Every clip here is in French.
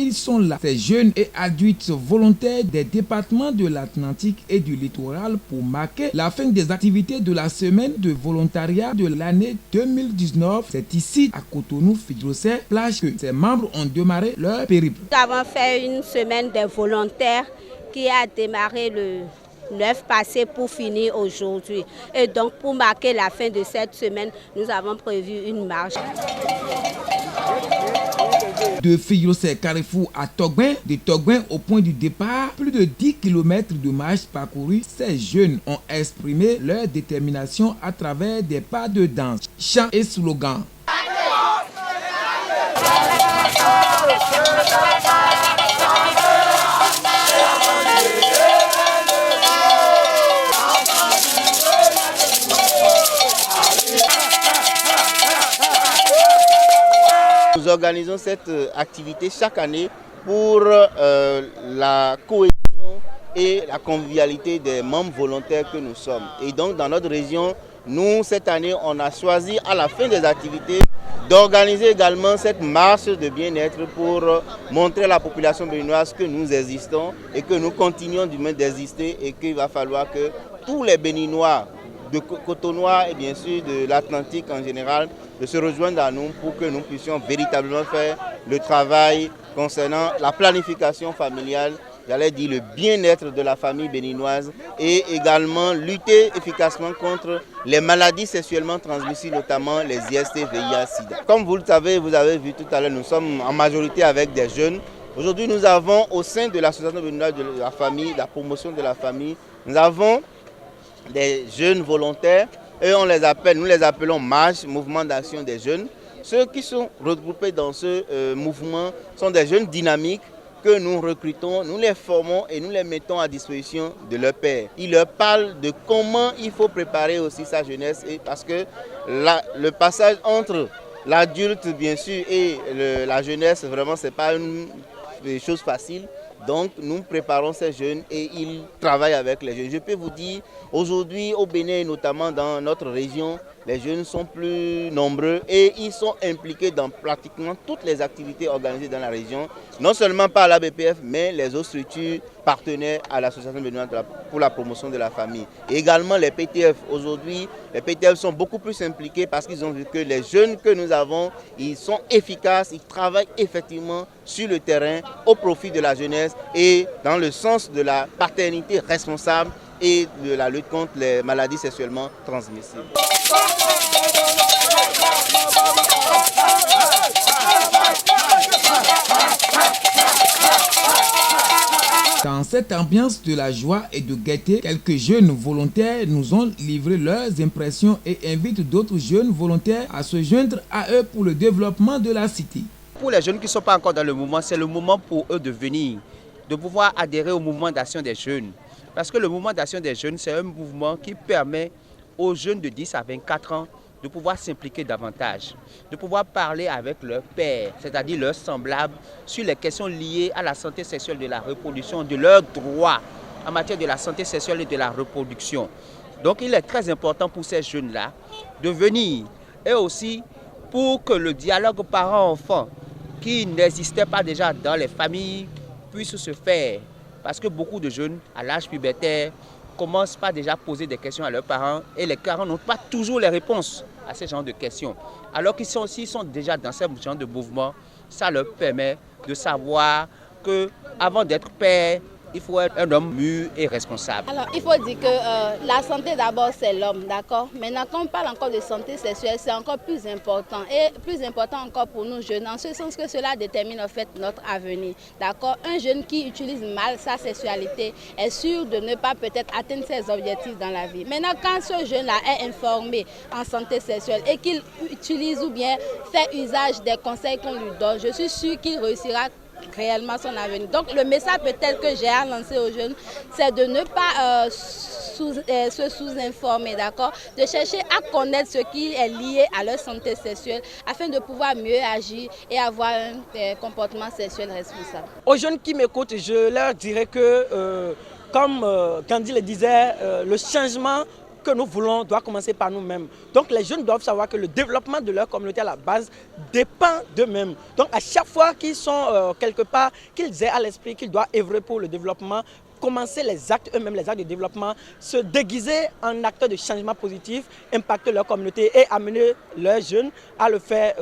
ils sont là, ces jeunes et adultes volontaires des départements de l'Atlantique et du littoral pour marquer la fin des activités de la semaine de volontariat de l'année 2019. C'est ici, à Cotonou, Fidjrosset, plage que ses membres ont démarré leur périple. Nous avons fait une semaine des volontaires qui a démarré le 9 passé pour finir aujourd'hui. Et donc pour marquer la fin de cette semaine, nous avons prévu une marche. De Fidjrosset Carrefour à Togbin, de Togbin au point du départ, plus de 10 km de marche parcourus, ces jeunes ont exprimé leur détermination à travers des pas de danse, chants et slogans. Nous organisons cette activité chaque année pour la cohésion et la convivialité des membres volontaires que nous sommes. Et donc dans notre région, nous cette année, on a choisi à la fin des activités d'organiser également cette marche de bien-être pour montrer à la population béninoise que nous existons et que nous continuons d'exister et qu'il va falloir que tous les Béninois de Cotonois et bien sûr de l'Atlantique en général de se rejoindre à nous pour que nous puissions véritablement faire le travail concernant la planification familiale, j'allais dire le bien-être de la famille béninoise et également lutter efficacement contre les maladies sexuellement transmissibles, notamment les IST, VIH, SIDA. Comme vous le savez, vous avez vu tout à l'heure, nous sommes en majorité avec des jeunes. Aujourd'hui, nous avons au sein de l'association béninoise de la famille, la promotion de la famille, nous avons des jeunes volontaires et nous les appelons MAJ, Mouvement d'action des jeunes. Ceux qui sont regroupés dans ce mouvement sont des jeunes dynamiques que nous recrutons, nous les formons et nous les mettons à disposition de leurs pairs. Ils leur parlent de comment il faut préparer aussi sa jeunesse et parce que le passage entre l'adulte bien sûr et la jeunesse, vraiment c'est pas une chose facile. Donc nous préparons ces jeunes et ils travaillent avec les jeunes. Je peux vous dire, aujourd'hui au Bénin, notamment dans notre région, les jeunes sont plus nombreux et ils sont impliqués dans pratiquement toutes les activités organisées dans la région, non seulement par la BPF, mais les autres structures partenaires à l'association béninoise pour la promotion de la famille. Et également les PTF. Aujourd'hui, les PTF sont beaucoup plus impliqués parce qu'ils ont vu que les jeunes que nous avons, ils sont efficaces, ils travaillent effectivement sur le terrain au profit de la jeunesse et dans le sens de la paternité responsable et de la lutte contre les maladies sexuellement transmissibles. Dans cette ambiance de la joie et de gaieté, quelques jeunes volontaires nous ont livré leurs impressions et invitent d'autres jeunes volontaires à se joindre à eux pour le développement de la cité. Pour les jeunes qui ne sont pas encore dans le mouvement, c'est le moment pour eux de venir, de pouvoir adhérer au mouvement d'action des jeunes. Parce que le mouvement d'action des jeunes, c'est un mouvement qui permet aux jeunes de 10 à 24 ans de pouvoir s'impliquer davantage, de pouvoir parler avec leurs pairs, c'est-à-dire leurs semblables, sur les questions liées à la santé sexuelle de la reproduction, de leurs droits en matière de la santé sexuelle et de la reproduction. Donc il est très important pour ces jeunes-là de venir et aussi pour que le dialogue parents-enfants qui n'existait pas déjà dans les familles puisse se faire. Parce que beaucoup de jeunes à l'âge pubertaire commencent par déjà poser des questions à leurs parents et les parents n'ont pas toujours les réponses à ce genre de questions. Alors qu'ils sont déjà dans ce genre de mouvement, ça leur permet de savoir qu'avant d'être père, il faut être un homme mûr et responsable. Alors, il faut dire que la santé d'abord, c'est l'homme, d'accord? Maintenant, quand on parle encore de santé sexuelle, c'est encore plus important. Et plus important encore pour nous jeunes, en ce sens que cela détermine en fait notre avenir, d'accord? Un jeune qui utilise mal sa sexualité est sûr de ne pas peut-être atteindre ses objectifs dans la vie. Maintenant, quand ce jeune-là est informé en santé sexuelle et qu'il utilise ou bien fait usage des conseils qu'on lui donne, je suis sûr qu'il réussira réellement son avenir. Donc le message peut-être que j'ai à lancer aux jeunes, c'est de ne pas se sous-informer, d'accord, de chercher à connaître ce qui est lié à leur santé sexuelle afin de pouvoir mieux agir et avoir un comportement sexuel responsable. Aux jeunes qui m'écoutent, je leur dirais que, comme Candy le disait, le changement que nous voulons doit commencer par nous-mêmes. Donc les jeunes doivent savoir que le développement de leur communauté à la base dépend d'eux-mêmes. Donc à chaque fois qu'ils sont quelque part, qu'ils aient à l'esprit qu'ils doivent œuvrer pour le développement, commencer les actes eux-mêmes, les actes de développement, se déguiser en acteurs de changement positif, impacter leur communauté et amener leurs jeunes à le faire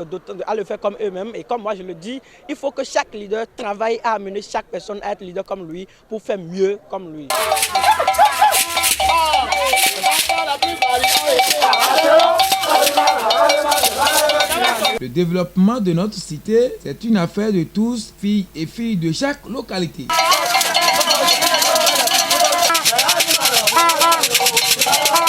comme eux-mêmes. Et comme moi je le dis, il faut que chaque leader travaille à amener chaque personne à être leader comme lui pour faire mieux comme lui. Le développement de notre cité, c'est une affaire de tous, filles et filles de chaque localité. Ah,